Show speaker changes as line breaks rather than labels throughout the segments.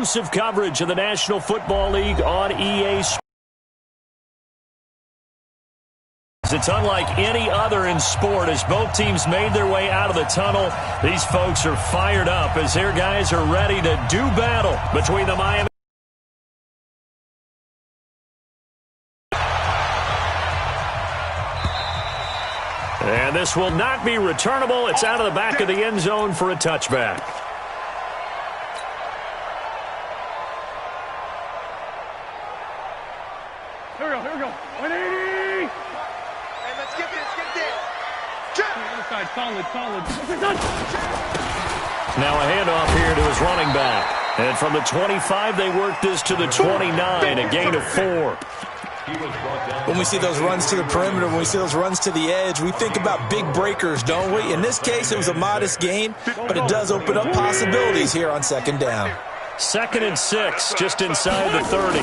exclusive coverage of the National Football League on EA Sports. It's unlike any other in sport as both teams made their way out of the tunnel. These folks are fired up as their guys are ready to do battle between the Miami. And this will not be returnable. It's out of the back of the end zone for a touchback.
Here we go. 180.
Hey, let's get this.
Inside, solid.
Now a handoff here to his running back. And from the 25, they work this to the 29, a gain of 4.
When we see those runs to the perimeter, when we see those runs to the edge, we think about big breakers, don't we? In this case, it was a modest gain, but it does open up possibilities here on second down.
2nd and 6, just inside the 30.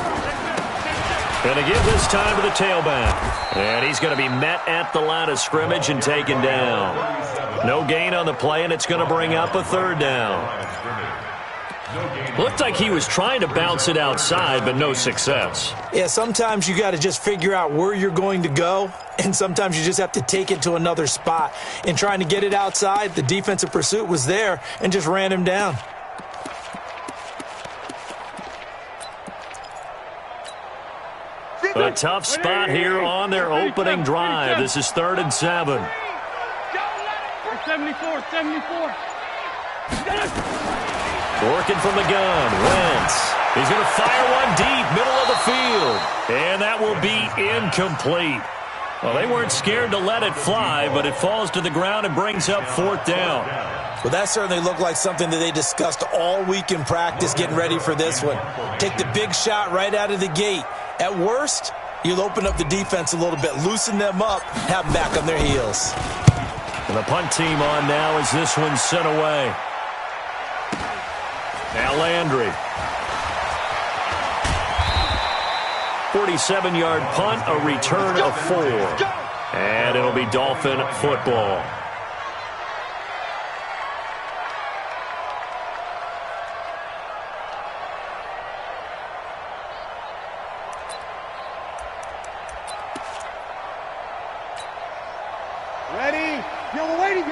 Going to give this time to the tailback. And he's going to be met at the line of scrimmage and taken down. No gain on the play, and it's going to bring up a 3rd down. Looked like he was trying to bounce it outside, but no success.
Yeah, sometimes you got to just figure out where you're going to go, and sometimes you just have to take it to another spot. In trying to get it outside, the defensive pursuit was there and just ran him down.
A tough spot here on their opening drive. This is 3rd and 7.
74.
Working from the gun, Wentz. He's going to fire one deep, middle of the field. And that will be incomplete. Well, they weren't scared to let it fly, but it falls to the ground and brings up 4th down.
Well, that certainly looked like something that they discussed all week in practice getting ready for this one. Take the big shot right out of the gate. At worst, you'll open up the defense a little bit, loosen them up, have them back on their heels.
And the punt team on now as this one's sent away. Now Landry. 47-yard punt, a return of 4. And it'll be Dolphin football.
Ready? Yellow waiting.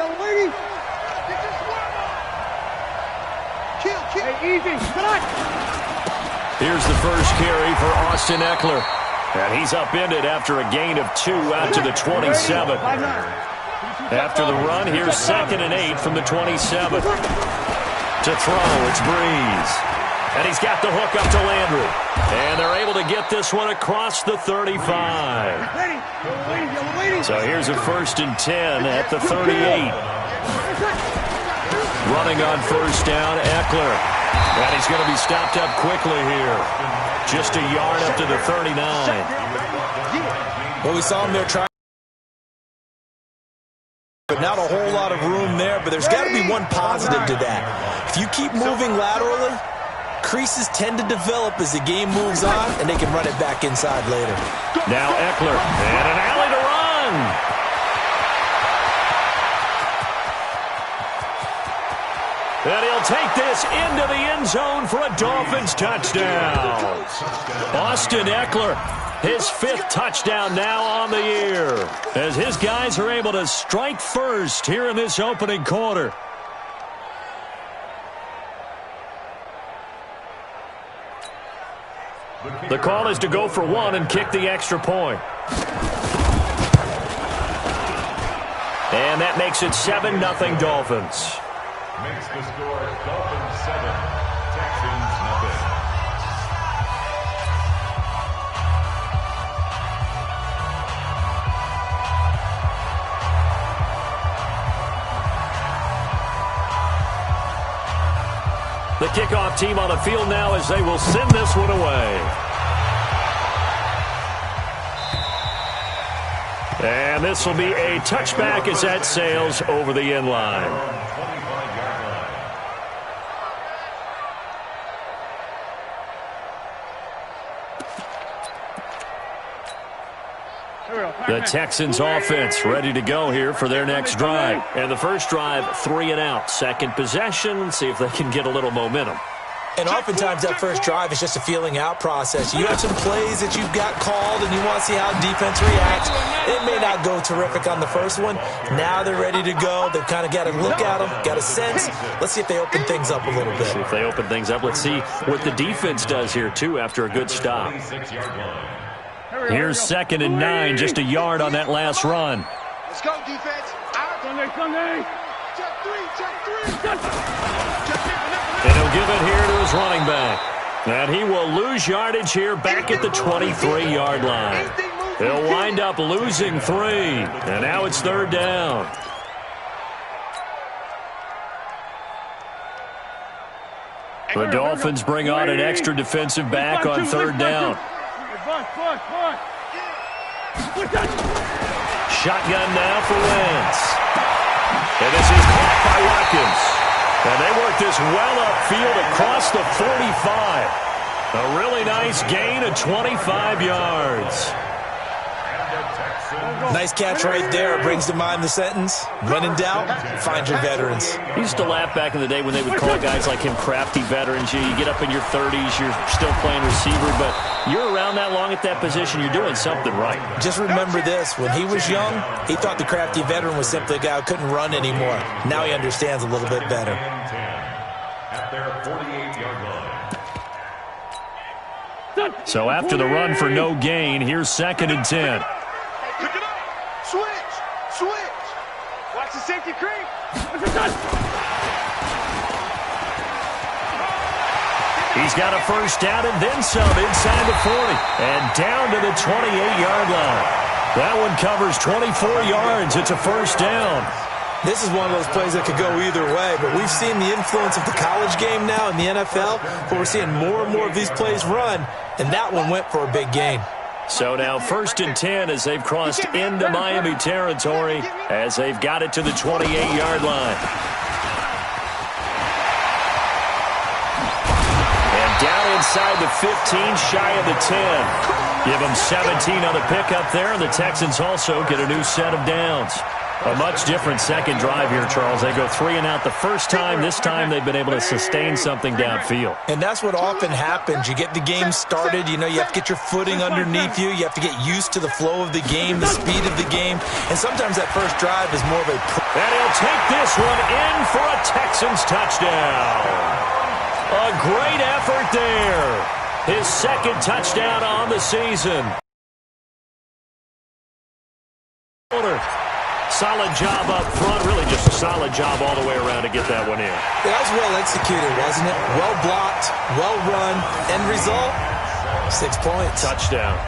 Kill.
Hey, easy. Come on.
Here's the first carry for Austin Eckler. And he's upended after a gain of 2 out to the 27. After the run, here's 2nd and 8 from the 27. To throw, it's Breeze. And he's got the hook up to Landry. And they're able to get this one across the 35. So here's a 1st and 10 at the 38. Running on 1st down, Eckler. And he's going to be stopped up quickly here. Just a yard up to the 39.
Well, we saw him there trying. But not a whole lot of room there, but there's got to be one positive to that. If you keep moving laterally, creases tend to develop as the game moves on, and they can run it back inside later.
Now Eckler, and an alley to run. And he'll take this into the end zone for a Dolphins touchdown. Austin Eckler, his 5th touchdown now on the year, as his guys are able to strike first here in this opening quarter. The call is to go for 1 and kick the extra point. And that makes it 7-0 Dolphins.
Makes the score Dolphins 7, Texans nothing.
The kickoff team on the field now as they will send this one away. And this will be a touchback as that sails over the end line. The Texans offense ready to go here for their next drive. And the first drive, 3 and out. Second possession, see if they can get a little momentum.
And oftentimes that first drive is just a feeling out process. You have some plays that you've got called and you want to see how defense reacts. It may not go terrific on the first one. Now they're ready to go. They've kind of got to look at them, got a sense. Let's see if they open things up a little bit.
See if they open things up. Let's see what the defense does here, too, after a good stop. Here's 2nd and 9, just a yard on that last run.
Let's go, defense. Out.
Sunday.
Check three.
And he'll give it here to his running back. And he will lose yardage here back at the 23-yard line. He'll wind up losing 3. And now it's 3rd down. The Dolphins bring on an extra defensive back on 3rd down. Shotgun now for Wentz. And this is caught by Watkins. And they work this well upfield across the 45. A really nice gain of 25 yards.
Nice catch right there. Brings to mind the sentence, when in doubt, find your veterans.
I used to laugh back in the day when they would call guys like him crafty veterans. You get up in your 30s, you're still playing receiver, but you're around that long at that position, you're doing something right.
Just remember this. When he was young, he thought the crafty veteran was simply a guy who couldn't run anymore. Now he understands a little bit better.
At their 48-yard line.
So after the run for no gain, here's 2nd and 10.
Pick it up. Switch. Watch the safety creep.
He's got a first down and then some inside the 40. And down to the 28-yard line. That one covers 24 yards. It's a first down.
This is one of those plays that could go either way, but we've seen the influence of the college game now in the NFL, where we're seeing more and more of these plays run, and that one went for a big gain.
So now 1st and 10 as they've crossed into Miami territory as they've got it to the 28-yard line. And down inside the 15, shy of the 10. Give them 17 on the pickup there, and the Texans also get a new set of downs. A much different second drive here, Charles. They go 3 and out the first time. This time they've been able to sustain something downfield.
And that's what often happens. You get the game started. You know, you have to get your footing underneath you. You have to get used to the flow of the game, the speed of the game. And sometimes that first drive is more of a...
And he'll take this one in for a Texans touchdown. A great effort there. His 2nd touchdown on the season. Solid job up front. Really just a solid job all the way around to get that one in.
That was well executed, wasn't it? Well blocked, well run. End result, 6 points.
Touchdown.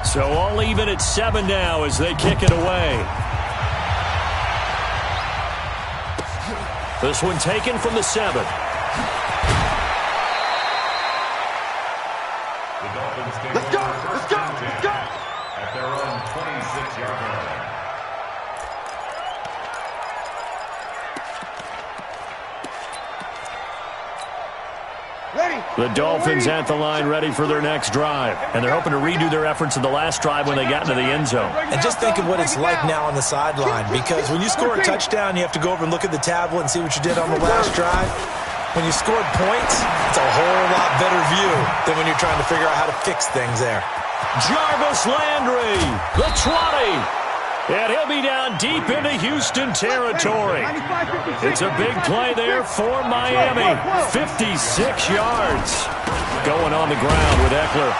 So all even at 7 now as they kick it away. This one taken from the 7.
The Dolphins take
Let's go.
at their own 26-yard line.
Ready.
The Dolphins at the line ready for their next drive. And they're hoping to redo their efforts in the last drive when they got into the end zone.
And just think of what it's like now on the sideline, because when you score a touchdown, you have to go over and look at the tablet and see what you did on the last drive. When you scored points, it's a whole lot better view than when you're trying to figure out how to fix things there.
Jarvis Landry, the 20. And he'll be down deep into Houston territory. It's a big play there for Miami. 56 yards. Going on the ground with Eckler.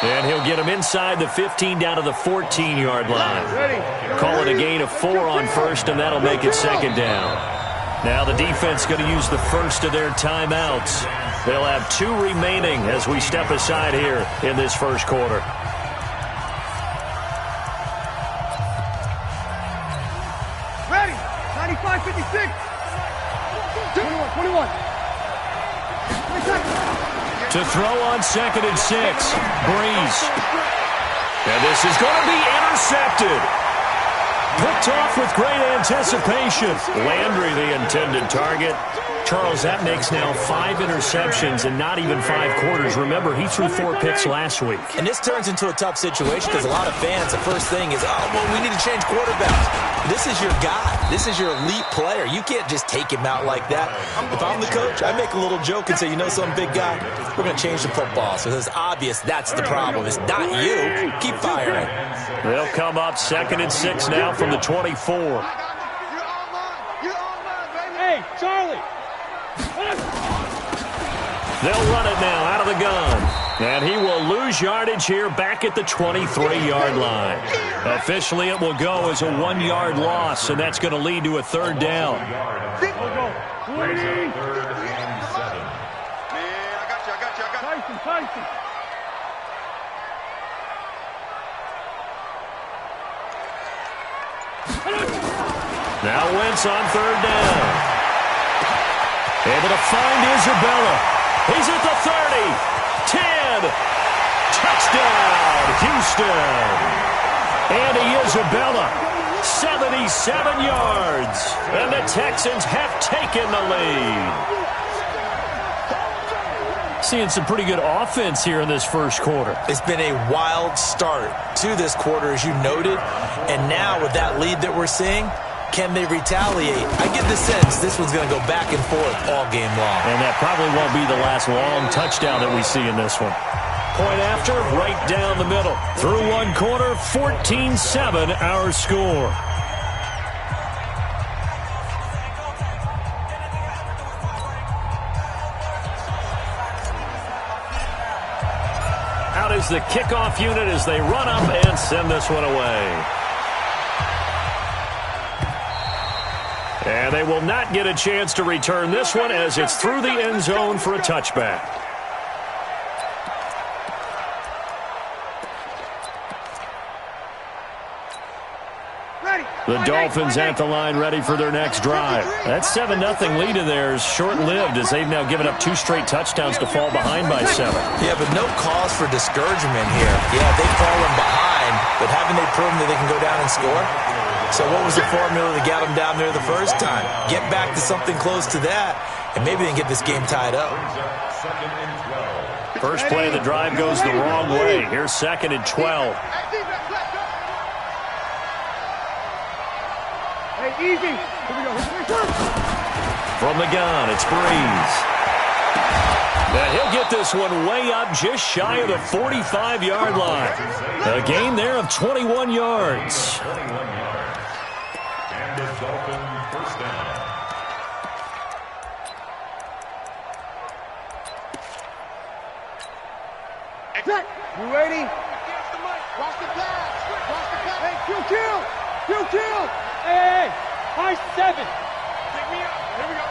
And he'll get him inside the 15 down to the 14-yard line. Call it a gain of 4 on first, and that'll make it 2nd down. Now the defense going to use the first of their timeouts. They'll have 2 remaining as we step aside here in this first quarter.
Ready. 95, 56. 21.
To throw on 2nd and 6. Breeze. And this is going to be intercepted. Picked off with great anticipation. Landry, the intended target. Charles, that makes now 5 interceptions and not even 5 quarters. Remember, he threw 4 picks last week.
And this turns into a tough situation because a lot of fans, the first thing is, oh, well, we need to change quarterbacks. This is your guy. This is your elite player. You can't just take him out like that. If I'm the coach, I make a little joke and say, you know some big guy, we're going to change the football. So it's obvious that's the problem. It's not you. Keep firing.
They'll come up 2nd and 6 now from the 24.
Hey, Charlie.
They'll run it now out of the gun. And he will lose yardage here back at the 23-yard line. Officially, it will go as a 1-yard loss, and that's going to lead to a 3rd down.
Man, I got you.
Tyson.
Now Wentz on 3rd down. Able to find Isabella. He's at the 30. 10. Touchdown, Houston. Andy Isabella, 77 yards. And the Texans have taken the lead. Seeing some pretty good offense here in this first quarter.
It's been a wild start to this quarter, as you noted. And now with that lead that we're seeing, can they retaliate? I get the sense this one's going to go back and forth all game long.
And that probably won't be the last long touchdown that we see in this one. Point after, right down the middle. Through one quarter, 14-7 our score. Out is the kickoff unit as they run up and send this one away. And they will not get a chance to return this one as it's through the end zone for a touchback. The Dolphins at the line ready for their next drive. That 7-0 lead of theirs short-lived as they've now given up 2 straight touchdowns to fall behind by 7.
Yeah, but no cause for discouragement here. Yeah, they've fallen behind, but haven't they proven that they can go down and score? So what was the formula that got them down there the first time? Get back to something close to that, and maybe they can get this game tied up.
First play of the drive goes the wrong way. Here's 2nd and 12.
Hey, easy. Here we go.
From the gun, it's Breeze. And he'll get this one way up just shy of the 45-yard line. A gain there of 21 yards.
And the Dolphin first down.
You ready?
Watch the pass.
Hey, kill. Hey, high 7.
Pick me up. Here we go.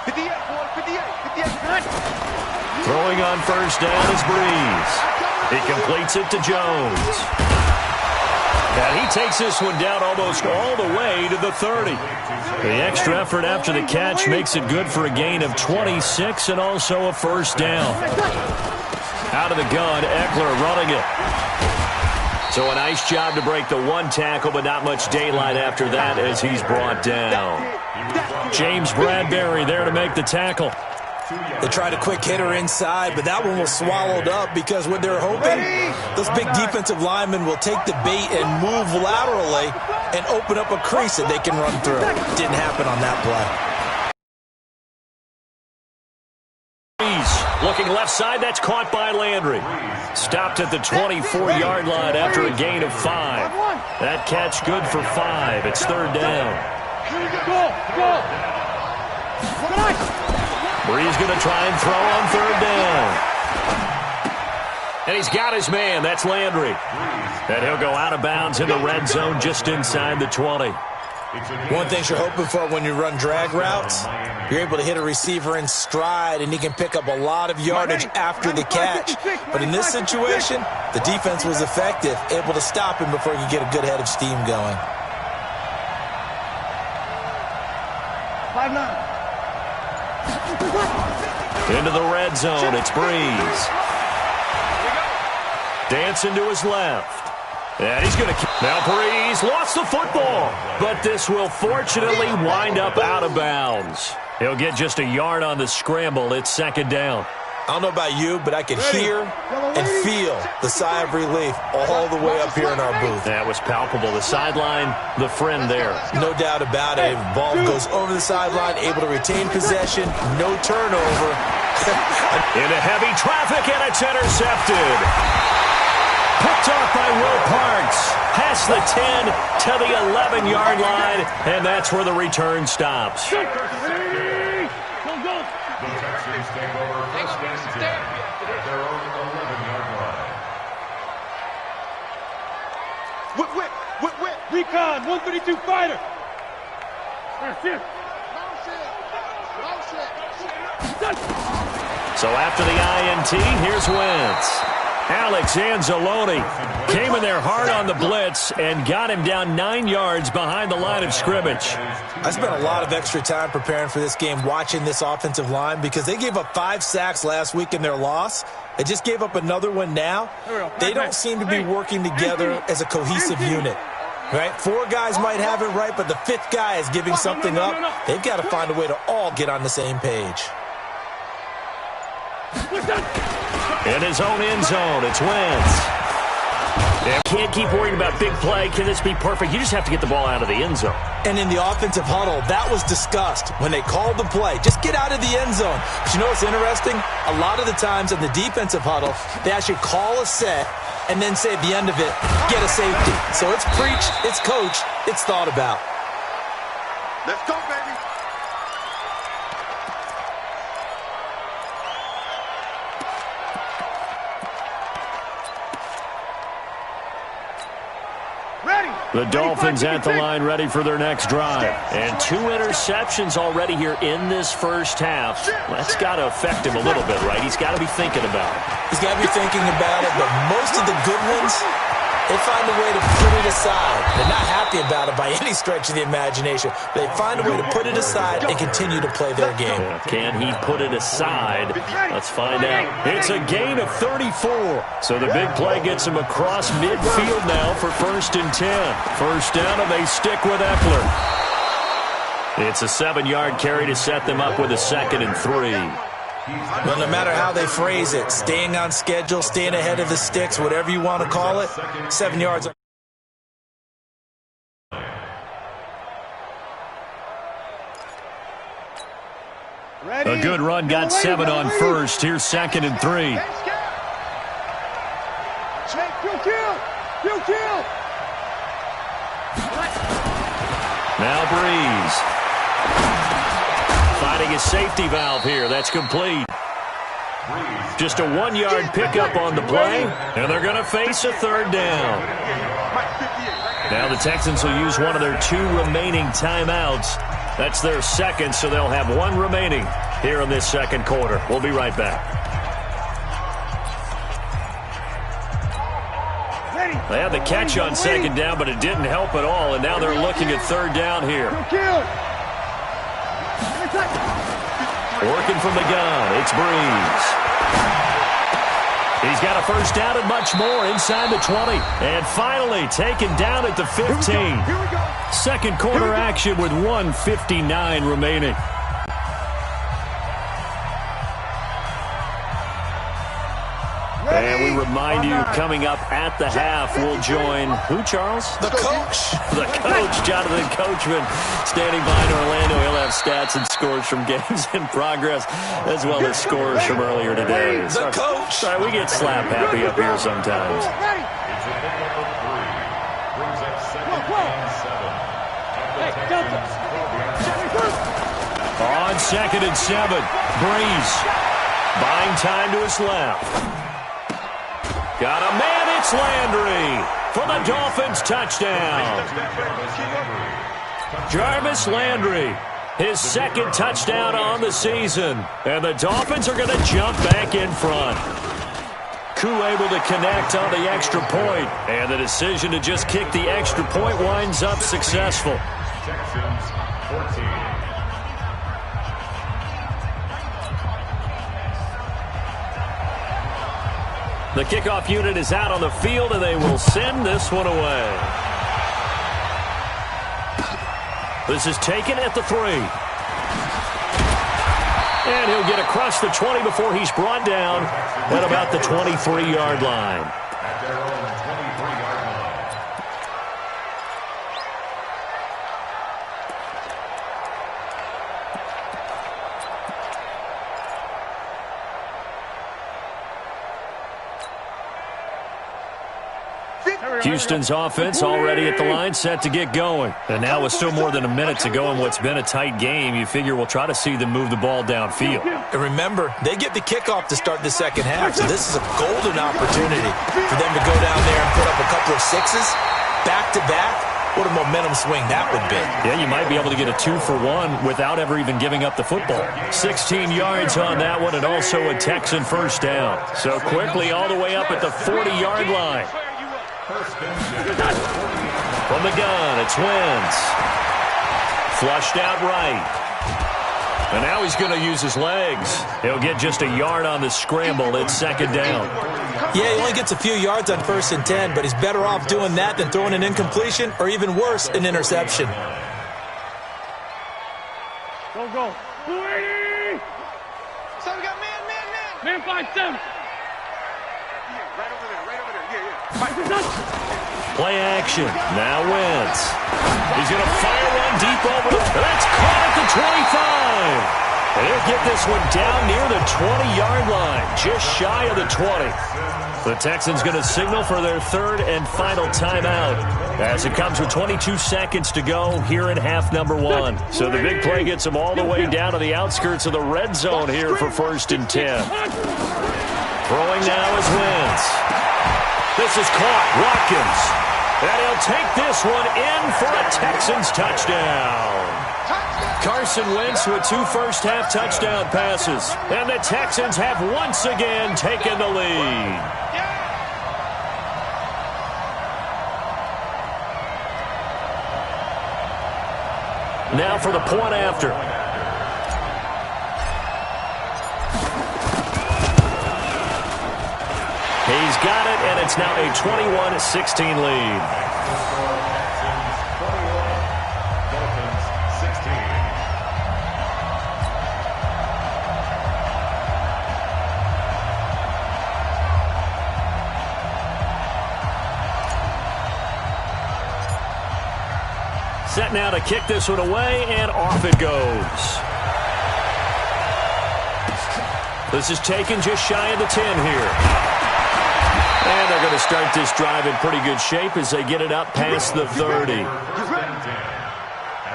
58, boy. 58.
Throwing on first down is Breeze. He completes it to Jones. And he takes this one down almost all the way to the 30. The extra effort after the catch makes it good for a gain of 26 and also a first down. Out of the gun, Eckler running it. So a nice job to break the 1 tackle, but not much daylight after that as he's brought down. James Bradbury there to make the tackle.
They tried a quick hitter inside, but that one was swallowed up because what they're hoping, those big defensive linemen will take the bait and move laterally and open up a crease that they can run through. Didn't happen on that play.
Looking left side, that's caught by Landry. Stopped at the 24-yard line after a gain of 5. That catch good for 5. It's 3rd down.
Go.
Breeze going to try and throw on 3rd down. And he's got his man. That's Landry. And he'll go out of bounds in the red zone just inside the 20.
One thing you're hoping for when you run drag routes, you're able to hit a receiver in stride, and he can pick up a lot of yardage after the catch. But in this situation, the defense was effective, able to stop him before he could get a good head of steam going.
5-9.
Into the red zone, it's Breeze. Dancing to his left. And he's going to... Now Breeze lost the football, but this will fortunately wind up out of bounds. He'll get just a yard on the scramble. It's second down.
I don't know about you, but I could hear and feel the sigh of relief all the way up here in our booth.
That was palpable. The sideline, the friend there.
No doubt about it. Ball goes over the sideline, able to retain possession, no turnover.
Into heavy traffic, and it's intercepted. Picked off by Will Parks. Past the 10 to the 11-yard line, and that's where the return stops.
The Texans take over first and 10 at their own 11-yard line.
Whip. Recon, 132 fighter.
So after the INT, here's Wentz. Alex Anzalone came in there hard on the blitz and got him down 9 yards behind the line of scrimmage.
I spent a lot of extra time preparing for this game watching this offensive line because they gave up 5 sacks last week in their loss. They just gave up another one now. They don't seem to be working together as a cohesive unit. Right? 4 guys might have it right, but the 5th guy is giving something up. They've got to find a way to all get on the same page.
In his own end zone, it's Wentz. You can't keep worrying about big play. Can this be perfect? You just have to get the ball out of the end zone.
And in the offensive huddle, that was discussed when they called the play. Just get out of the end zone. But you know what's interesting? A lot of the times in the defensive huddle, they actually call a set and then say at the end of it, get a safety. So it's preached, it's coached, it's thought about.
Let's go, baby.
The Dolphins at the line ready for their next drive. And 2 interceptions already here in this first half. That's got to affect him a little bit, right? He's got to be thinking about it.
He's got to be thinking about it, but most of the good ones, they find a way to put it aside. They're not happy about it by any stretch of the imagination. They find a way to put it aside and continue to play their game.
Can he put it aside? Let's find out. It's a gain of 34. So the big play gets him across midfield now for first and 10. First down, and they stick with Eckler. It's a 7-yard carry to set them up with a 2nd and 3.
Well, no matter how they phrase it, staying on schedule, staying ahead of the sticks, whatever you want to call it, 7 yards.
A good run, got 7 on first. Here's 2nd and 3. Now Breeze. Finding his safety valve here. That's complete. Just a 1-yard pickup on the play, and they're going to face a 3rd down. Now the Texans will use one of their 2 remaining timeouts. That's their 2nd, so they'll have 1 remaining here in this 2nd quarter. We'll be right back. They had the catch on 2nd down, but it didn't help at all, and now they're looking at 3rd down here. Working from the gun, it's Breeze. He's got a first down and much more inside the 20. And finally taken down at the 15. 2nd quarter action with 1:59 remaining. And we remind you, coming up at the half, we'll join who, Charles?
The coach.
The coach, Jonathan Coachman, standing by in Orlando. He'll have stats and scores from games in progress, as well as scores from earlier today.
The coach.
Sorry, we get slap happy up here sometimes.
It's a pickup of 3. Brings up 2nd and 7.
On 2nd and 7, Breeze buying time to his left. Got a man, it's Landry for the Dolphins touchdown. Jarvis Landry, his 2nd touchdown on the season. And the Dolphins are going to jump back in front. Koo able to connect on the extra point. And the decision to just kick the extra point winds up successful.
Texans 14.
The kickoff unit is out on the field, and they will send this one away. This is taken at the 3. And he'll get across the 20 before he's brought down at about the 23-yard line.
At their own 23-yard line.
Houston's offense already at the line, set to get going. And now with still more than a minute to go in what's been a tight game, you figure we'll try to see them move the ball downfield.
And remember, they get the kickoff to start the second half, so this is a golden opportunity for them to go down there and put up a couple of sixes back-to-back. What a momentum swing that would be.
Yeah, you might be able to get a 2-for-1 without ever even giving up the football. 16 yards on that one, and also a Texan first down. So quickly all the way up at the 40-yard line. From the gun, it's Wentz. Flushed out right. And now he's going to use his legs. He'll get just a yard on the scramble. It's second down.
Yeah, he only gets a few yards on 1st and 10, but he's better off doing that than throwing an incompletion or even worse, an interception.
Go. 280!
So we got man.
Man 5-7.
Right over there. Yeah.
Play action. Now Wentz. He's going to fire one deep over the... That's caught at the 25. And he'll get this one down near the 20-yard line, just shy of the 20. The Texans going to signal for their third and final timeout as it comes with 22 seconds to go here in half number 1. So the big play gets them all the way down to the outskirts of the red zone here for 1st and 10. Throwing now is Wentz. This is caught. Watkins. And he'll take this one in for a Texans touchdown. Carson Wentz with 2 first-half touchdown passes. And the Texans have once again taken the lead. Now for the point after. He's got it, and it's now a 21-16 lead. Set now to kick this one away, and off it goes. This is taken just shy of the 10 here. And they're going to start this drive in pretty good shape as they get it up past the 30.
At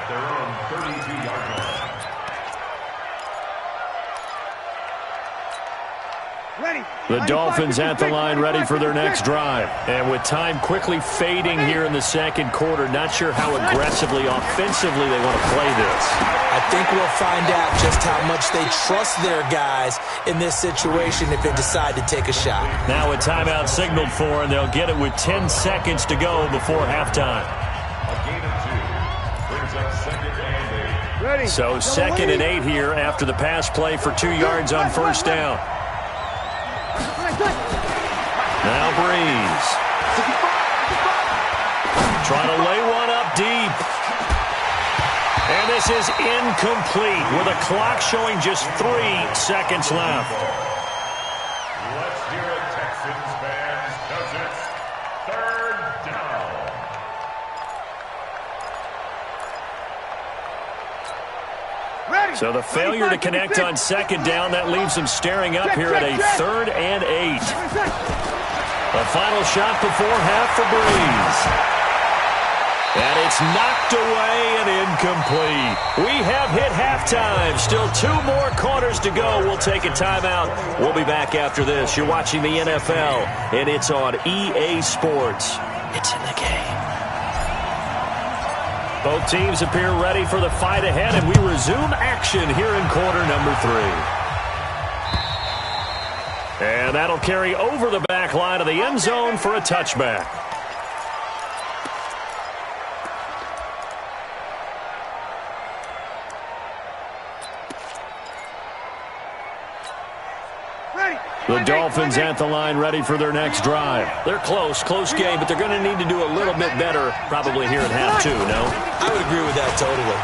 their own 32-yard line.
The Dolphins at the line ready for their next drive. And with time quickly fading here in the second quarter, not sure how aggressively, offensively they want to play this.
I think we'll find out just how much they trust their guys in this situation if they decide to take a shot.
Now a timeout signaled for, and they'll get it with 10 seconds to go before halftime.
A gain of 2 brings up 2nd and 8.
So 2nd and 8 here after the pass play for 2 yards on first down. Now Breeze. Trying to lay one up deep. And this is incomplete with a clock showing just 3 seconds left.
Let's hear it, Texans fans, because it's 3rd down.
So the failure to connect on 2nd down, that leaves them staring up here at a 3rd and 8. The final shot before half for Breeze. And it's knocked away and incomplete. We have hit halftime. Still 2 more quarters to go. We'll take a timeout. We'll be back after this. You're watching the NFL, and it's on EA Sports. It's in the game. Both teams appear ready for the fight ahead, and we resume action here in quarter number 3. And that'll carry over the back line of the end zone for a touchback. The The Dolphins at the line, ready for their next drive. They're close game, but they're going to need to do a little bit better probably here at half two, no?
I would agree with that totally.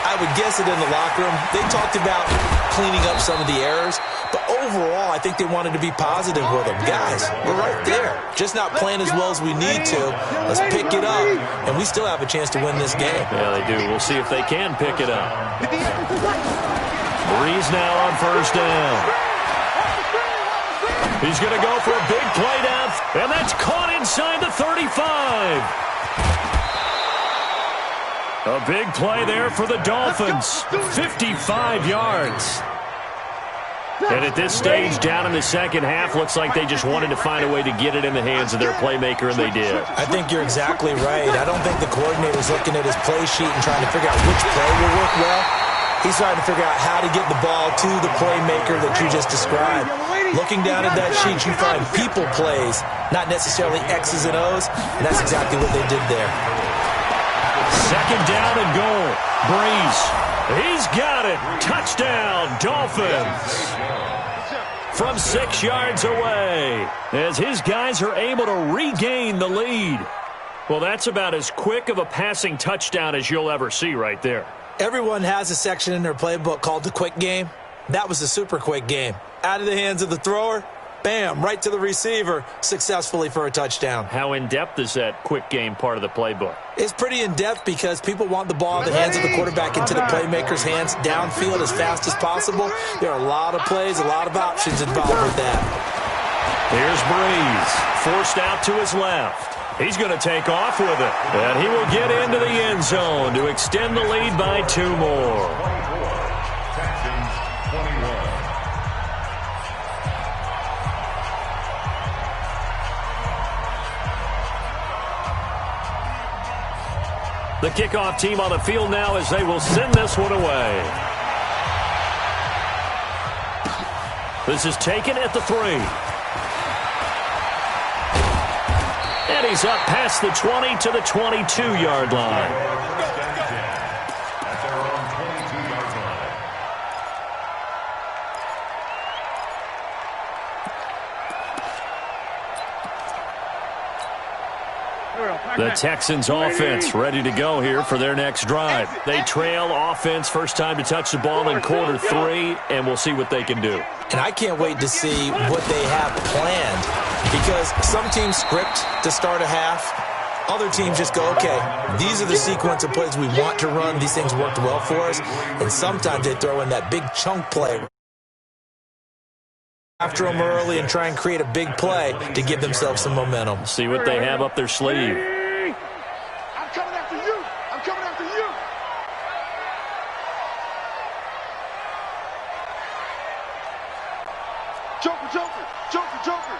I would guess it in the locker room. They talked about cleaning up some of the errors, but overall, I think they wanted to be positive with them. Guys, we're right there. Just not playing as well as we need to. Let's pick it up, and we still have a chance to win this game.
Yeah, they do. We'll see if they can pick it up. Breeze now on first down. He's going to go for a big play down, and that's caught inside the 35. A big play there for the Dolphins. 55 yards. And at this stage, down in the second half, looks like they just wanted to find a way to get it in the hands of their playmaker, and they did.
I think you're exactly right. I don't think the coordinator's looking at his play sheet and trying to figure out which play will work well. He's trying to figure out how to get the ball to the playmaker that you just described. Looking down at that sheet, you find people plays, not necessarily X's and O's, and that's exactly what they did there.
Second down and goal. Breeze. He's got it. Touchdown, Dolphins. From 6 yards away, as his guys are able to regain the lead. Well, that's about as quick of a passing touchdown as you'll ever see right there.
Everyone has a section in their playbook called the quick game. That was the super quick game. Out of the hands of the thrower, bam, right to the receiver, successfully for a touchdown.
How in-depth is that quick game part of the playbook?
It's pretty in-depth because people want the ball in the hands of the quarterback into the playmaker's hands downfield as fast as possible. There are a lot of plays, a lot of options involved with that.
Here's Breeze, forced out to his left. He's going to take off with it, and he will get into the end zone to extend the lead by 2 more.
Texans 21.
The kickoff team on the field now as they will send this one away. This is taken at the 3. And he's up past the 20 to the 22-yard line.
At their own 22-yard line.
The Texans offense ready to go here for their next drive. They trail offense, first time to touch the ball in quarter 3, and we'll see what they can do.
And I can't wait to see what they have planned because some teams script to start a half. Other teams just go, okay, these are the sequence of plays we want to run. These things worked well for us. And sometimes they throw in that big chunk play after them early and try and create a big play to give themselves some momentum.
See what they have up their sleeve.
I'm coming after you. I'm coming after you. Joker, Joker, Joker, Joker.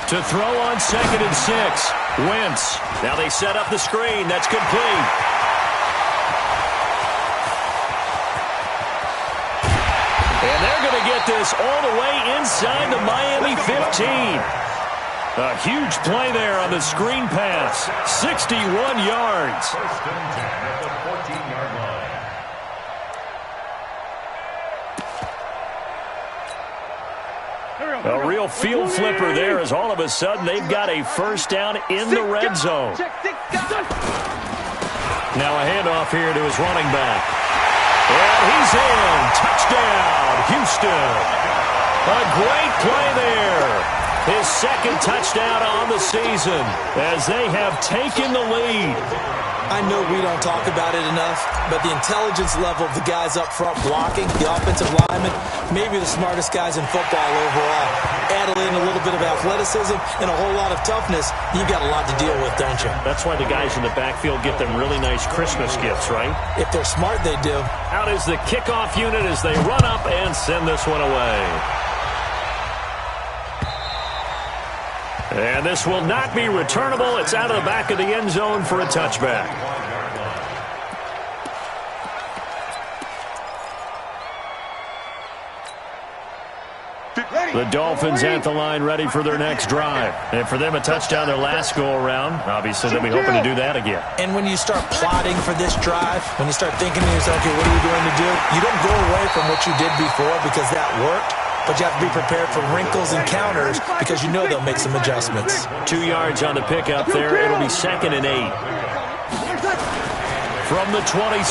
To throw on 2nd and 6. Wentz. Now they set up the screen. That's complete. And they're going to get this all the way inside the Miami 15. A huge play there on the screen pass. 61 yards.
First and 10 at the 14-yard line.
A real field flipper there as all of a sudden they've got a first down in the red zone. Now a handoff here to his running back. And he's in. Touchdown, Houston. A great play there. His second touchdown on the season as they have taken the lead.
I know we don't talk about it enough, but the intelligence level of the guys up front blocking, the offensive linemen, maybe the smartest guys in football overall. Add in a little bit of athleticism and a whole lot of toughness, you've got a lot to deal with, don't you?
That's why the guys in the backfield get them really nice Christmas gifts, right?
If they're smart, they do.
Out is the kickoff unit as they run up and send this one away. And this will not be returnable. It's out of the back of the end zone for a touchback. The Dolphins at the line ready for their next drive. And for them, a touchdown their last go-around. Obviously, they'll be hoping to do that again.
And when you start plotting for this drive, when you start thinking to yourself, okay, what are you going to do? You don't go away from what you did before because that worked. but you have to be prepared for wrinkles and counters because you know they'll make some adjustments.
2 yards on the pickup there. It'll be 2nd and 8. From the 27,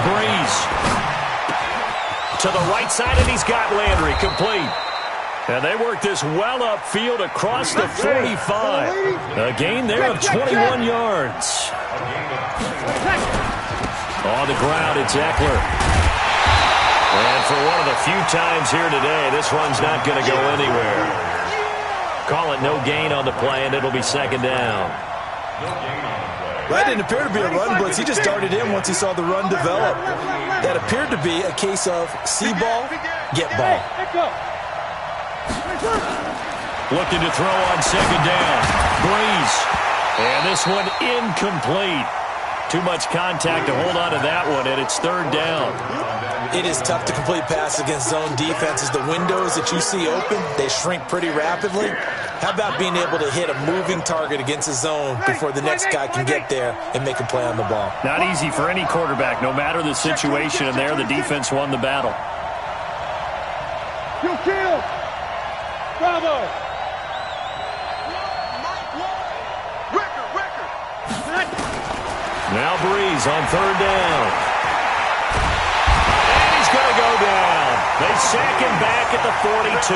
Breeze. To the right side, and he's got Landry complete. And they work this well upfield across the 45. A gain there of 21 yards. On the ground, it's Eckler. And for one of the few times here today, this run's not going to go anywhere. Call it no gain on the play, and it'll be 2nd down.
That didn't appear to be a run blitz. He just darted in once he saw the run develop. That appeared to be a case of see ball, get ball.
Looking to throw on 2nd down. Breeze. And this one incomplete. Too much contact to hold on to that one, and it's 3rd down.
It is tough to complete passes against zone defenses. The windows that you see open, they shrink pretty rapidly. How about being able to hit a moving target against a zone before the next guy can get there and make a play on the ball?
Not easy for any quarterback, no matter the situation, and there the defense won the battle.
Kill! Bravo!
Now Breeze on 3rd down. And he's going to go down. They sack him back at the 42.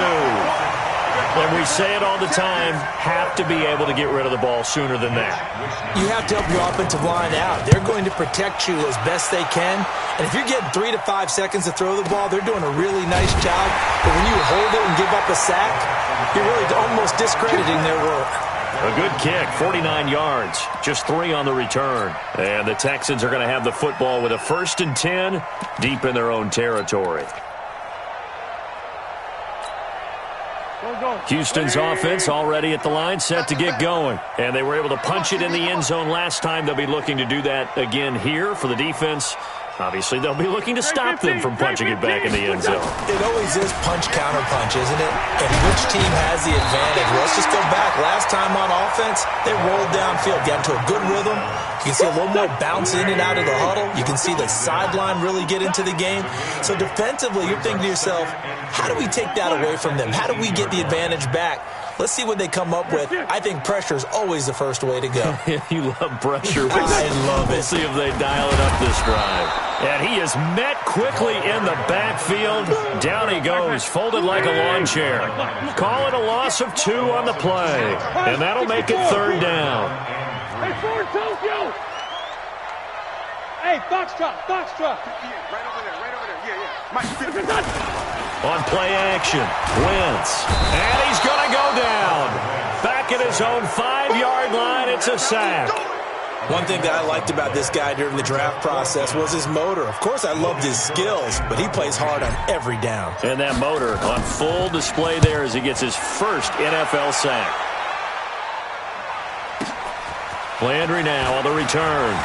And we say it all the time, have to be able to get rid of the ball sooner than that.
You have to help your offensive line out. They're going to protect you as best they can. And if you're getting 3 to 5 seconds to throw the ball, they're doing a really nice job. But when you hold it and give up a sack, you're really almost discrediting their work.
A good kick, 49 yards, just 3 on the return. And the Texans are going to have the football with a 1st and 10 deep in their own territory. Houston's offense already at the line, set to get going. And they were able to punch it in the end zone last time. They'll be looking to do that again here for the defense. Obviously, they'll be looking to stop them from punching it back in the end zone.
It always is punch-counter-punch, isn't it? And which team has the advantage? Let's just go back. Last time on offense, they rolled downfield, got into a good rhythm. You can see a little more bounce in and out of the huddle. You can see the sideline really get into the game. So defensively, you're thinking to yourself, how do we take that away from them? How do we get the advantage back? Let's see what they come up with. I think pressure is always the first way to go.
You love pressure.
I love it.
We'll see if they dial it up this drive. And he is met quickly in the backfield. Down he goes, folded like a lawn chair. Call it a loss of 2 on the play. And that'll make it 3rd down.
Hey, Ford Tokyo! Hey, Foxtrot!
Right over there. Yeah. Mike,
On play action, Wentz. And he's going to go down. Back at his own 5-yard line, it's a sack.
One thing that I liked about this guy during the draft process was his motor. Of course, I loved his skills, but he plays hard on every down.
And that motor on full display there as he gets his first NFL sack. Landry now on the return.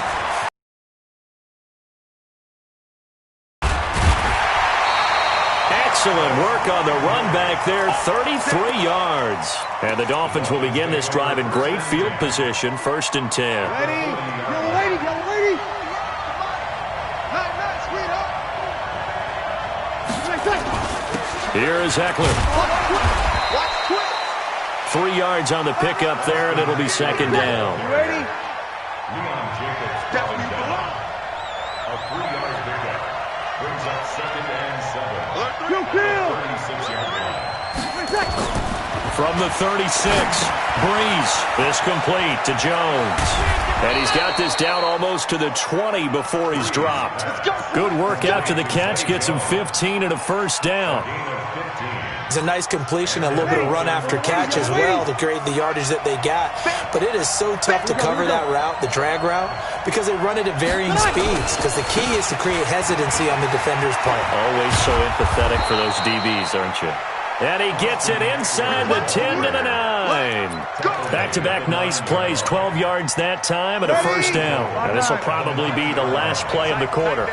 Excellent work on the run back there, 33 yards. And the Dolphins will begin this drive in great field position, 1st and 10.
Ready? Yellow lady.
Here is Eckler. 3 yards on the pickup there, and it'll be 2nd down.
You ready?
Leon Jacobs goes down. A 3-yard pickup brings up 2nd and 7.
Kill!
36-yard line.
From the 36, Breeze is complete to Jones. And he's got this down almost to the 20 before he's dropped. Good work after the catch, gets him 15 and a 1st down.
It's a nice completion, a little bit of run after catch as well to create the yardage that they got. But it is so tough to cover that route, the drag route, because they run it at varying speeds. Because the key is to create hesitancy on the defender's part.
Always so empathetic for those DBs, aren't you? And he gets it inside the 10 to the 9. Back-to-back nice plays, 12 yards that time and a 1st down. And this will probably be the last play of the quarter.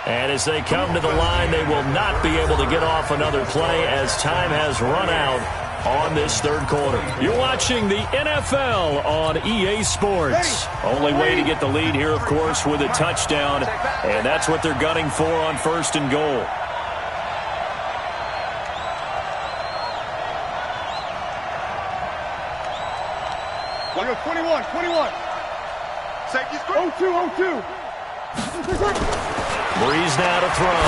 And as they come to the line, they will not be able to get off another play as time has run out on this third quarter. You're watching the NFL on EA Sports. Only way to get the lead here, of course, with a touchdown, and that's what they're gunning for on 1st and goal.
One go, 21. Safety screen.
0-2.
Breeze now to throw.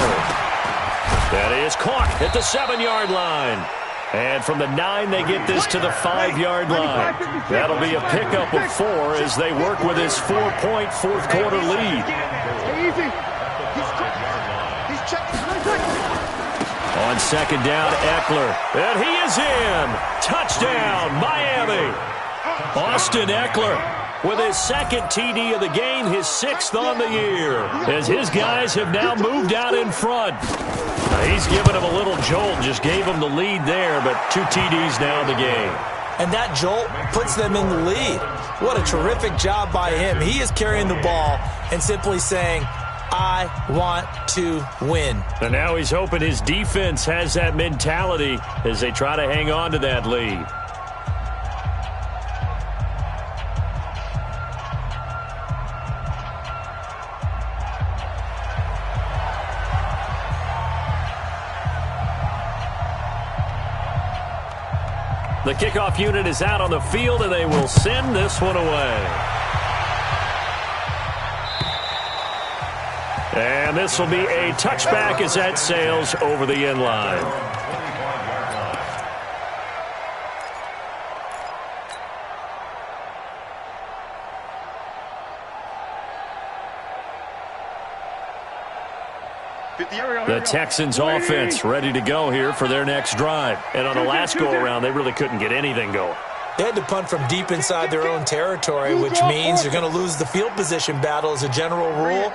That is caught at the 7-yard line. And from the 9, they get this to the 5-yard line. That'll be a pickup of 4 as they work with this 4-point fourth quarter lead.
Easy.
He's checking.
On 2nd down, Eckler. And he is in. Touchdown, Miami. Austin Eckler with his 2nd TD of the game, his 6th on the year, as his guys have now moved out in front. He's given him a little jolt, just gave him the lead there, but 2 TDs now in the game.
And that jolt puts them in the lead. What a terrific job by him. He is carrying the ball and simply saying, I want to win.
And now he's hoping his defense has that mentality as they try to hang on to that lead. The kickoff unit is out on the field, and they will send this one away. And this will be a touchback as that sails over the end line. The Texans offense ready to go here for their next drive. And on the last go-around, they really couldn't get anything going.
They had to punt from deep inside their own territory, which means you're going to lose the field position battle as a general rule.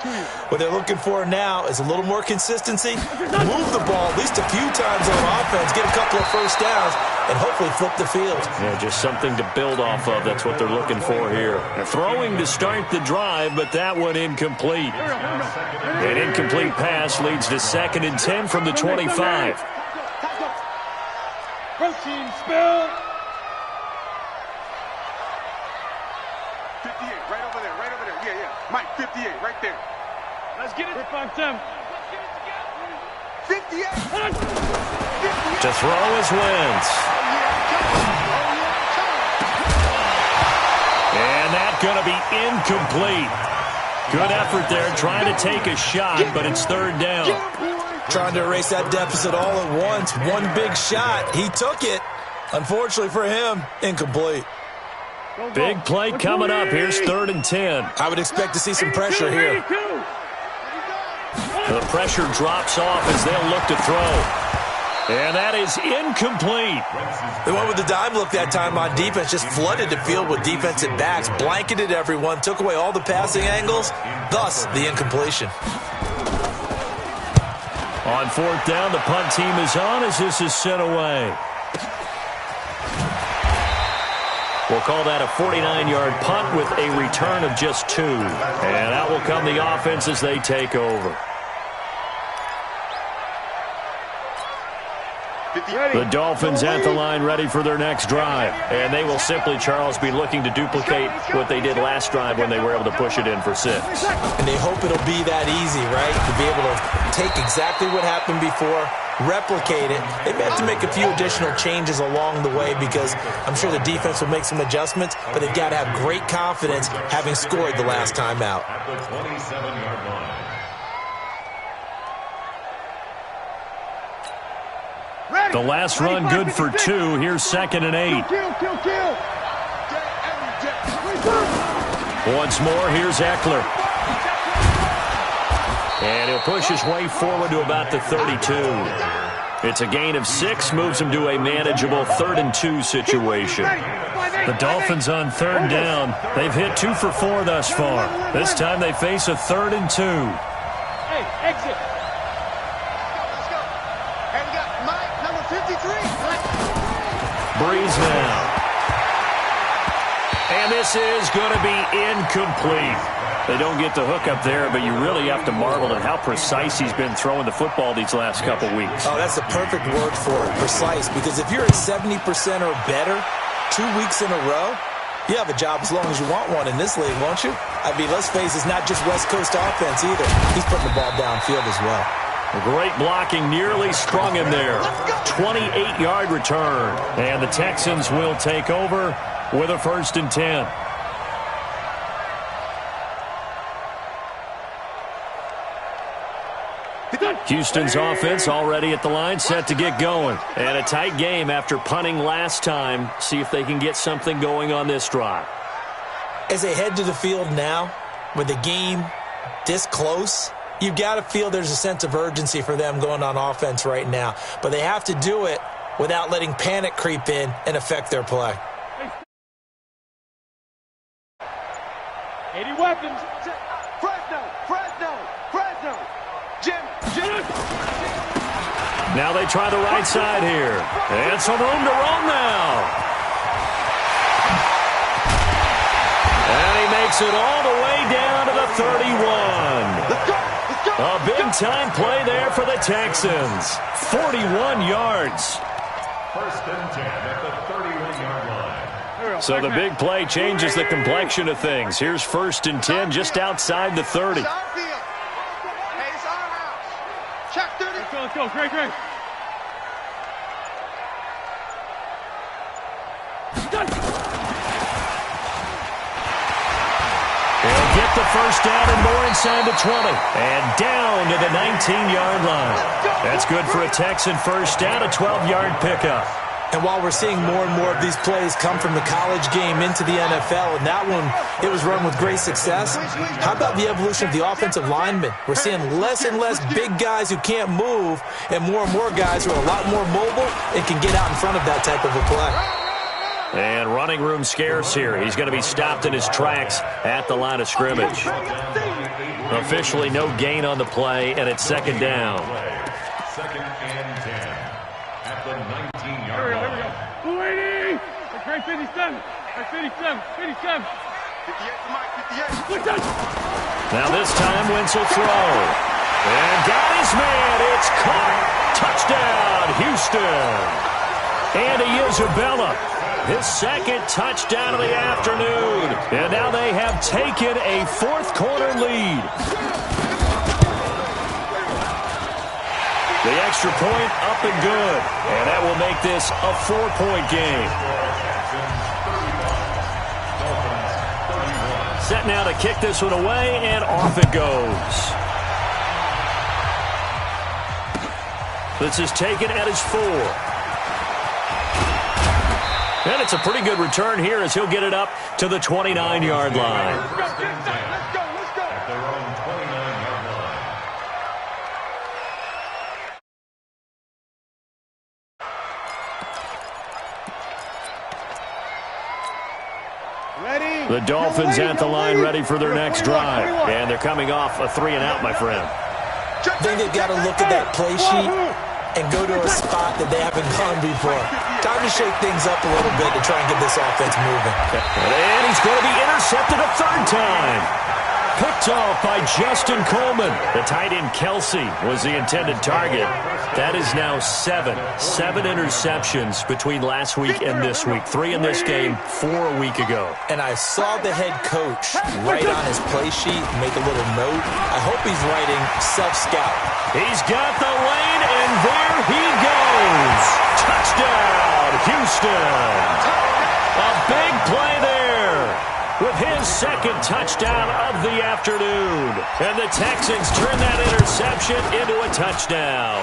What they're looking for now is a little more consistency, move the ball at least a few times on offense, get a couple of first downs, and hopefully flip the field.
Yeah, just something to build off of. That's what they're looking for here. Throwing to start the drive, but that one incomplete. An incomplete pass leads to 2nd and 10 from the 25.
Protein spill.
58, right over there. Yeah. Mike, 58, right there.
Let's get it. Rip on Tim.
58.
58.
To throw is Wentz. And that's going to be incomplete. Good effort there, trying to take a shot, but it's 3rd down.
Trying to erase that deficit all at once. One big shot. He took it. Unfortunately for him, incomplete.
Big play coming up. Here's 3rd and 10.
I would expect to see some pressure here.
The pressure drops off as they'll look to throw. And that is incomplete.
They went with the dime look that time on defense, just flooded the field with defensive backs, blanketed everyone, took away all the passing angles, thus the incompletion.
On 4th down, the punt team is on as this is sent away. We'll call that a 49-yard punt with a return of just 2. And out will come the offense as they take over. The Dolphins at the line ready for their next drive. And they will simply, Charles, be looking to duplicate what they did last drive when they were able to push it in for 6.
And they hope it'll be that easy, right? To be able to take exactly what happened before, replicate it. They may have to make a few additional changes along the way because I'm sure the defense will make some adjustments, but they've got to have great confidence having scored the last time out.
At the 27-yard line.
The last run good for 2. Here's 2nd and 8.
Kill.
Once more, here's Eckler. And he'll push his way forward to about the 32. It's a gain of 6, moves him to a manageable 3rd and 2 situation. The Dolphins on 3rd down. They've hit 2 for 4 thus far. This time they face a 3rd and 2.
Hey, exit.
Breeze now. And this is going to be incomplete. They don't get the hook up there, but you really have to marvel at how precise he's been throwing the football these last couple weeks.
Oh, that's the perfect word for it, precise, because if you're at 70% or better 2 weeks in a row, you have a job as long as you want one in this league, won't you? I mean, let's face it, it's not just West Coast offense either. He's putting the ball downfield as well.
Great blocking, nearly sprung him there. 28-yard return. And the Texans will take over with a 1st and 10. Houston's offense already at the line, set to get going. And a tight game after punting last time. See if they can get something going on this drive.
As they head to the field now, with the game this close, you've got to feel there's a sense of urgency for them going on offense right now. But they have to do it without letting panic creep in and affect their play.
80 weapons.
Fresno. Jim.
Now they try the right side here. And some room to run now. And he makes it all the way down to the 31.
Let's go.
A big-time play there for the Texans. 41 yards.
1st and 10 at the 31-yard line.
So the big play changes the complexion of things. Here's 1st and 10 just outside the 30.
It's our field. Hey, it's our house. Check 30.
Let's go. Great.
He'll get the 1st down and more inside the 20. And down to the 19-yard line. That's good for a Texan 1st down, a 12-yard pickup.
And while we're seeing more and more of these plays come from the college game into the NFL, and that one, it was run with great success, how about the evolution of the offensive linemen? We're seeing less and less big guys who can't move, and more guys who are a lot more mobile and can get out in front of that type of a play.
And running room scarce here. He's going to be stopped in his tracks at the line of scrimmage. Officially no gain on the play, and it's 2nd down.
2nd and 10 at the 19-yard line.
280. Great 57. 57.
58.
Now this time Wentz will throw. And got his man. It's caught. Touchdown, Houston. And Isabella, his 2nd touchdown of the afternoon. And now they have taken a 4th quarter lead. The extra point up and good. And that will make this a 4-point game. Set now to kick this one away, and off it goes. This is taken at his 4. And it's a pretty good return here as he'll get it up to the 29-yard line.
Let's go.
At their own 29-yard line.
Ready.
The Dolphins at the line ready for their next drive. And they're coming off a 3-and-out, my friend.
I think they've got to look at that play sheet and go to a spot that they haven't gone before. Time to shake things up a little bit to try and get this offense moving.
And he's going to be intercepted a 3rd time. Picked off by Justin Coleman. The tight end Kelsey was the intended target. That is now 7 interceptions between last week and this week. 3 in this game, 4 a week ago.
And I saw the head coach write on his play sheet, make a little note. I hope he's writing self-scout.
He's got the lane, and there he goes. Touchdown, Houston. A big play there with his 2nd touchdown of the afternoon. And the Texans turn that interception into a touchdown.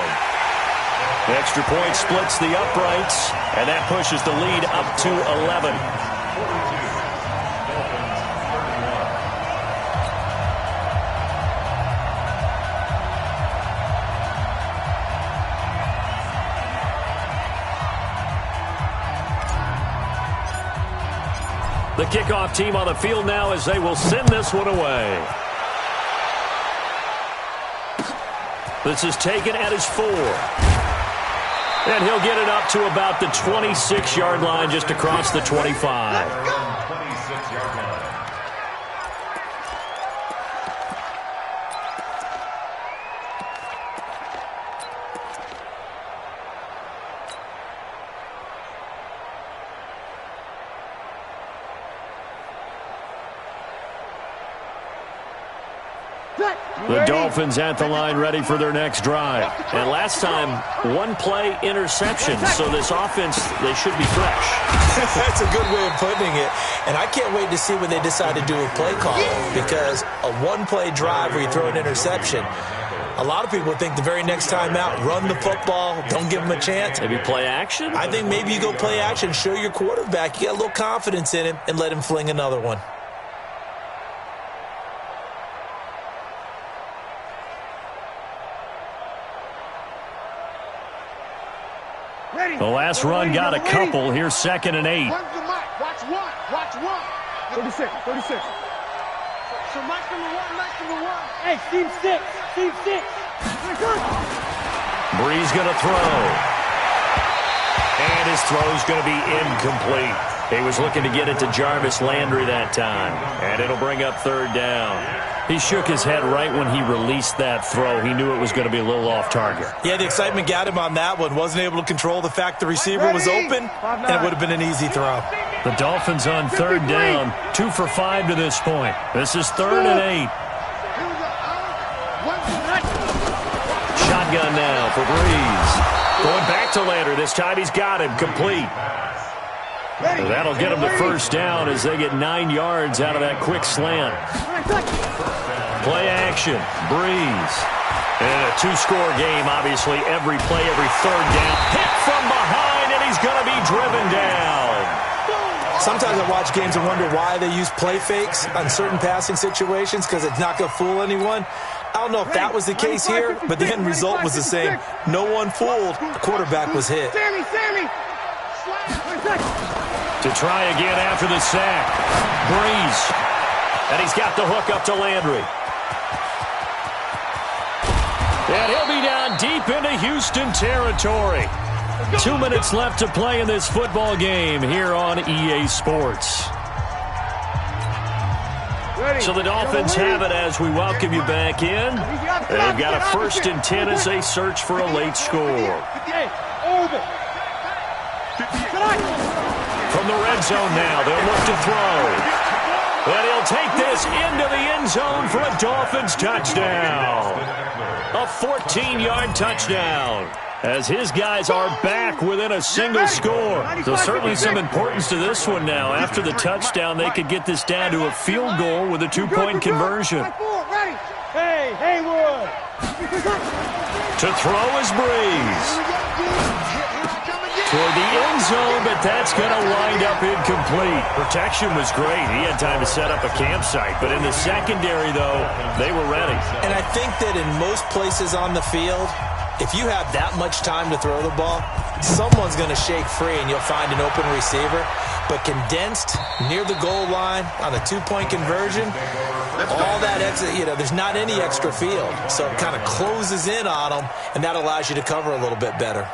Extra point splits the uprights, and that pushes the lead up to 11. The kickoff team on the field now as they will send this one away. This is taken at his 4. And he'll get it up to about the 26-yard line, just across the 25. The Dolphins at the line ready for their next drive. And last time, one-play interception. So this offense, they should be fresh.
That's a good way of putting it. And I can't wait to see when they decide to do a play call, because a one-play drive where you throw an interception, a lot of people think the very next time out, run the football, don't give them a chance.
Maybe play action?
I think maybe you go play action, show your quarterback you got a little confidence in him, and let him fling another one.
The last run got a couple. Here's 2nd and 8.
Watch one.
36.
So Mike number one.
Hey, team 6.
Breeze going to throw. And his throw's going to be incomplete. He was looking to get it to Jarvis Landry that time. And it'll bring up 3rd down. He shook his head right when he released that throw. He knew it was going to be a little off target.
Yeah, the excitement got him on that one. Wasn't able to control the fact the receiver was open, and it would have been an easy throw.
The Dolphins on 3rd down. 2 for 5 to this point. This is 3rd and 8. Shotgun now for Breeze. Going back to Landry. This time he's got him complete. That'll get him the 1st down as they get 9 yards out of that quick slant. Play action. Breeze. And a 2-score game, obviously. Every play, every 3rd down. Hit from behind, and he's going to be driven down.
Sometimes I watch games and wonder why they use play fakes on certain passing situations, because it's not going to fool anyone. I don't know if that was the case here, but the end result was the same. No one fooled. The quarterback was hit.
Sammy.
To try again after the sack. Breeze. And he's got the hook up to Landry. And he'll be down deep into Houston territory. 2 minutes left to play in this football game here on EA Sports. So the Dolphins have it as we welcome you back in. They've got a 1st and 10 as they search for a late score. From the red zone now, they'll look to throw. And he'll take this into the end zone for a Dolphins touchdown. A 14-yard touchdown, as his guys are back within a single score. So certainly some importance to this one now. After the touchdown, they could get this down to a field goal with a 2-point conversion.
Hey, Haywood.
To throw is Breeze. Toward the end zone, but that's going to wind up incomplete. Protection was great. He had time to set up a campsite. But in the secondary, though, they were ready.
And I think that in most places on the field, if you have that much time to throw the ball, someone's going to shake free and you'll find an open receiver. But condensed near the goal line on a 2-point conversion, all that exit, there's not any extra field. So it kind of closes in on them, and that allows you to cover a little bit better.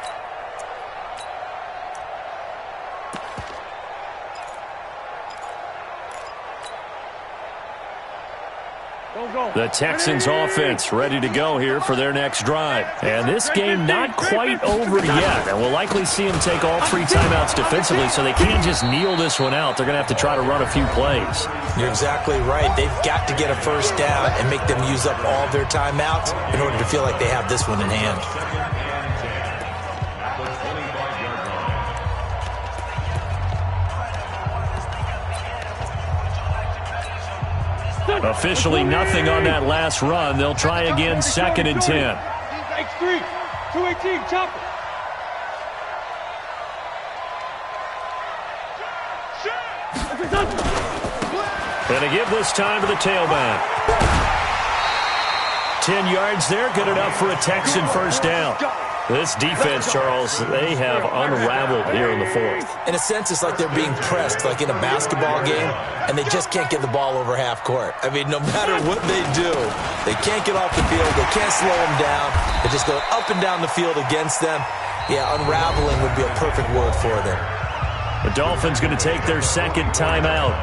The Texans offense ready to go here for their next drive. And this game not quite over yet. And we'll likely see them take all 3 timeouts defensively, so they can't just kneel this one out. They're going to have to try to run a few plays.
You're exactly right. They've got to get a 1st down and make them use up all their timeouts in order to feel like they have this one in hand.
Officially nothing on that last run. They'll try again, 2nd and 10.
X3, 218, chopper.
And to give this time to the tailback. 10 yards there, good enough for a Texan 1st down. This defense, Charles, they have unraveled here in the 4th.
In a sense, it's like they're being pressed, like in a basketball game, and they just can't get the ball over half court. I mean, no matter what they do, they can't get off the field. They can't slow them down. They just go up and down the field against them. Yeah, unraveling would be a perfect word for them.
The Dolphins going to take their 2nd timeout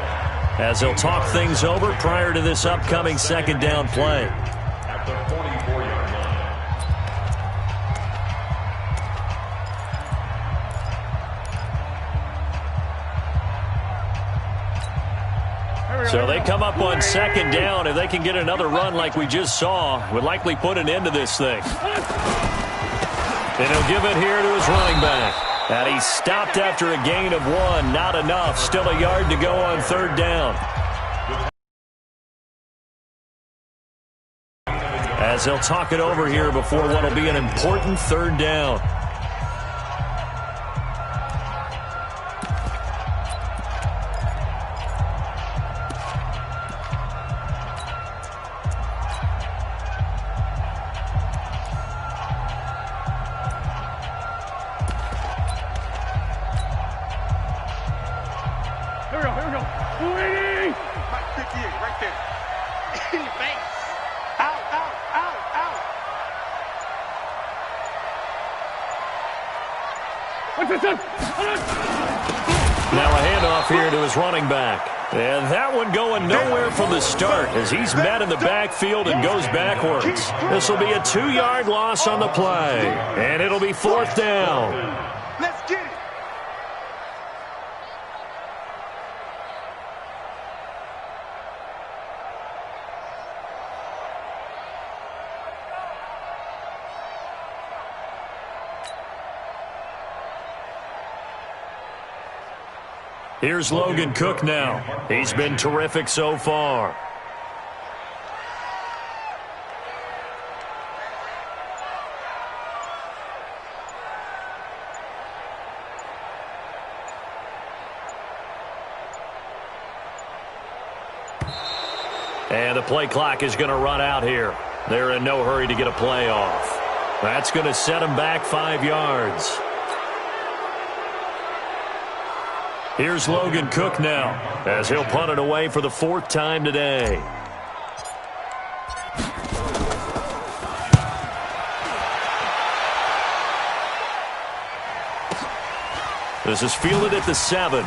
as they'll talk things over prior to this upcoming 2nd down play.
At the 44-yard line.
So they come up on second down. If they can get another run like we just saw, would likely put an end to this thing. And he'll give it here to his running back. And he's stopped after a gain of 1. Not enough. Still a yard to go on third down. As they'll talk it over here before what will be an important third down.
Now
a handoff here to his running back. And that one going nowhere from the start as he's met in the backfield and goes backwards. This will be a 2-yard loss on the play. And it'll be fourth down.
Let's get it.
Here's Logan Cook now. He's been terrific so far. And the play clock is going to run out here. They're in no hurry to get a play off. That's going to set them back 5 yards. Here's Logan Cook now, as he'll punt it away for the 4th time today. This is fielded at the 7.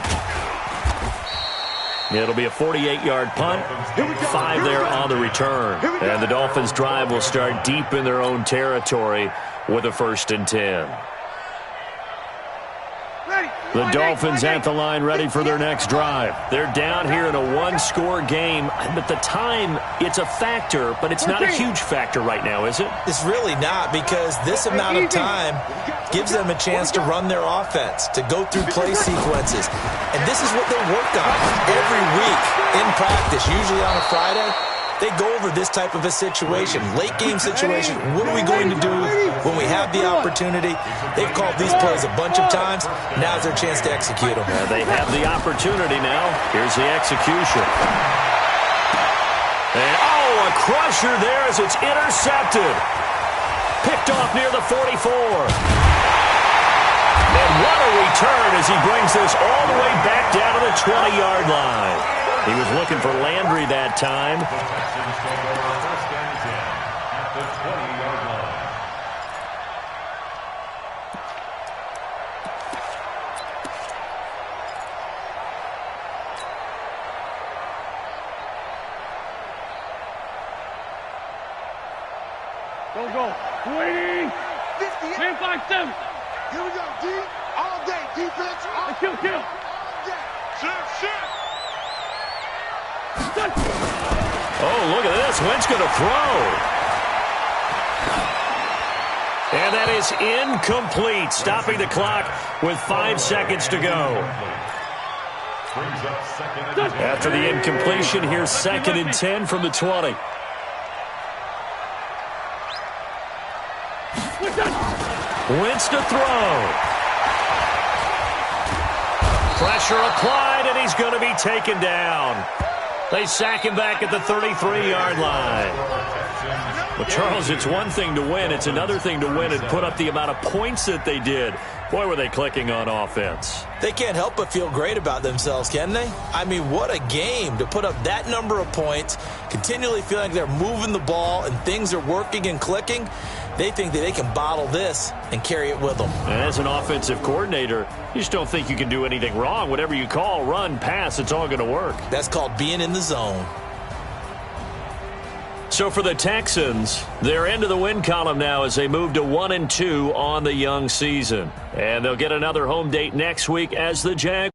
It'll be a 48-yard punt, 5 there on the return. And the Dolphins' drive will start deep in their own territory with a 1st and 10. The Dolphins at the line ready for their next drive. They're down here in a 1-score game. But the time, it's a factor, but it's not a huge factor right now, is it?
It's really not, because this amount of time gives them a chance to run their offense, to go through play sequences. And this is what they work on every week in practice, usually on a Friday. They go over this type of a situation, late-game situation. What are we going to do when we have the opportunity? They've called these plays a bunch of times. Now's their chance to execute them.
They have the opportunity now. Here's the execution. And, a crusher there as it's intercepted. Picked off near the 44. And what a return as he brings this all the way back down to the 20-yard line. He was looking for Landry that time.
Go. 280. 10-5-7.
Here we go, D. All day. Defense. All
Kill.
day. Shit.
Oh, look at this. Wentz going to throw. And that is incomplete, stopping the clock with 5 seconds to go. After the incompletion, here's 2nd and 10 from the 20. Wentz to throw. Pressure applied, and he's going to be taken down. They sack him back at the 33-yard line. Well, Charles, it's one thing to win. It's another thing to win and put up the amount of points that they did. Boy, were they clicking on offense.
They can't help but feel great about themselves, can they? I mean, what a game to put up that number of points, continually feeling like they're moving the ball and things are working and clicking. They think that they can bottle this and carry it with them.
And as an offensive coordinator, you just don't think you can do anything wrong. Whatever you call, run, pass, it's all going to work.
That's called being in the zone.
So for the Texans, they're into the win column now as they move to 1-2 on the young season. And they'll get another home date next week as the Jaguars.